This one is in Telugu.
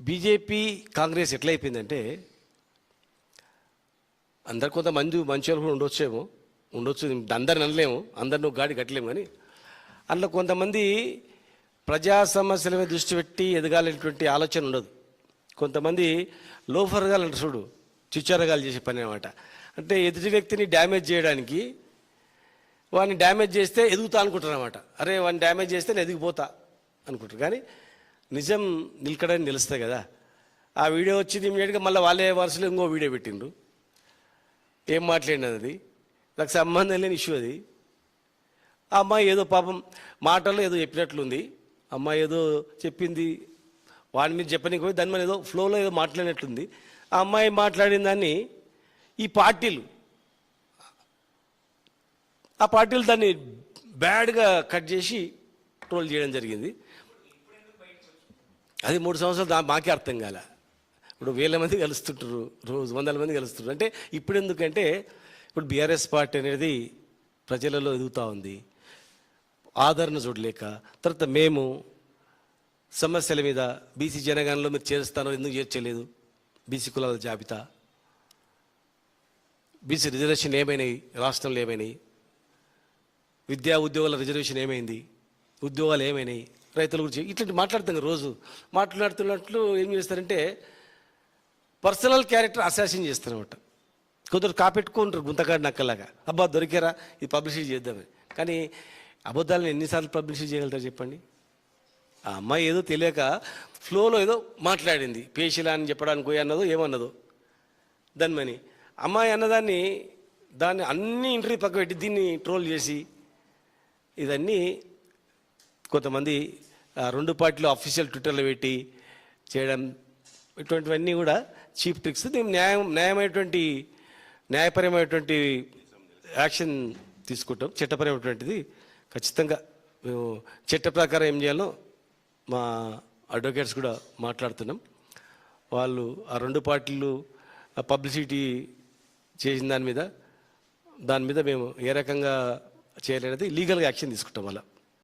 బీజేపీ కాంగ్రెస్ ఎట్లయిపోయిందంటే అందరు కొంతమంది మంచి వాళ్ళు కూడా ఉండొచ్చు అందరిని అనలేము, అందరిని గాడి కట్టలేము. కానీ అందులో కొంతమంది ప్రజా సమస్యల మీద దృష్టి పెట్టి ఎదగాలనేటువంటి ఆలోచన ఉండదు. కొంతమంది లోఫర్గాలు అంటే చూడు, చిచ్చారగాలు చేసే పని అనమాట. అంటే ఎదుటి వ్యక్తిని డ్యామేజ్ చేయడానికి వాడిని డ్యామేజ్ చేస్తే ఎదుగుతా అనుకుంటారు అనమాట. అరే వాడిని డ్యామేజ్ చేస్తే నేను ఎదిగిపోతా అనుకుంటారు. కానీ నిజం నిలకడని నిలుస్తాయి కదా. ఆ వీడియో వచ్చింది ఇమీడియట్గా మళ్ళీ వాళ్ళే వరుసలో ఇంకో వీడియో పెట్టిండ్రు. ఏం మాట్లాడినది అది, నాకు సంబంధం లేని ఇష్యూ అది. ఆ అమ్మాయి ఏదో పాపం మాటల్లో ఏదో చెప్పినట్లుంది. అమ్మాయి ఏదో చెప్పింది, వాడి మీద చెప్పనికి పోయి దాని మీద ఏదో ఫ్లోలో ఏదో మాట్లాడినట్లుంది. ఆ అమ్మాయి మాట్లాడిన దాన్ని ఈ పార్టీలు దాన్ని బ్యాడ్గా కట్ చేసి ట్రోల్ చేయడం జరిగింది. అది 3 సంవత్సరాలు మాకే అర్థం కాల. ఇప్పుడు వేల మంది కలుస్తుంటారు, రోజు వందల మంది కలుస్తుంటారు. అంటే ఇప్పుడు ఎందుకంటే ఇప్పుడు బీఆర్ఎస్ పార్టీ అనేది ప్రజలలో ఎదుగుతూ ఉంది, ఆదరణ చూడలేక. తర్వాత మేము సమస్యల మీద బీసీ జనగణనలో మీరు చేరుస్తానో ఎందుకు చేర్చలేదు, బీసీ కులాల జాబితా, బీసీ రిజర్వేషన్ ఏమైనాయి, రాష్ట్రంలో ఏమైనాయి, విద్యా ఉద్యోగాల రిజర్వేషన్ ఏమైంది, ఉద్యోగాలు ఏమైనాయి, రైతుల గురించి ఇట్లాంటి మాట్లాడుతాం. రోజు మాట్లాడుతున్నట్లు ఏం చేస్తారంటే పర్సనల్ క్యారెక్టర్ అసాసిన్ చేస్తారన్నమాట. కొందరు కాపెట్టుకుంటారు గుంతకాడి నక్కలాగా, అబ్బా దొరికారా ఇది పబ్లిసిటీ చేద్దామని. కానీ అబద్ధాలను ఎన్నిసార్లు పబ్లిసిటీ చేయగలుగుతారు చెప్పండి. ఆ అమ్మాయి ఏదో తెలియక ఫ్లోలో ఏదో మాట్లాడింది, పేషిలా అని చెప్పడానికి అన్నదో ఏమన్నదో దానిమని. అమ్మాయి అన్నదాన్ని అన్ని ఇంటర్వ్యూ పక్క పెట్టి దీన్ని ట్రోల్ చేసి ఇదన్నీ కొంతమంది 2 పార్టీలు అఫీషియల్ ట్విట్టర్లో పెట్టి చేయడం, ఇటువంటివన్నీ కూడా చీప్ ట్రిక్స్. మేము న్యాయపరమైనటువంటి యాక్షన్ తీసుకుంటాం. చట్టపరమైనటువంటిది ఖచ్చితంగా మేము చట్ట ప్రకారం ఏం చేయాలో మా అడ్వకేట్స్ కూడా మాట్లాడుతున్నాం. వాళ్ళు ఆ 2 పార్టీలు పబ్లిసిటీ చేసిన దాని మీద మేము ఏ రకంగా చేయాలనేది లీగల్గా యాక్షన్ తీసుకుంటాం. అలా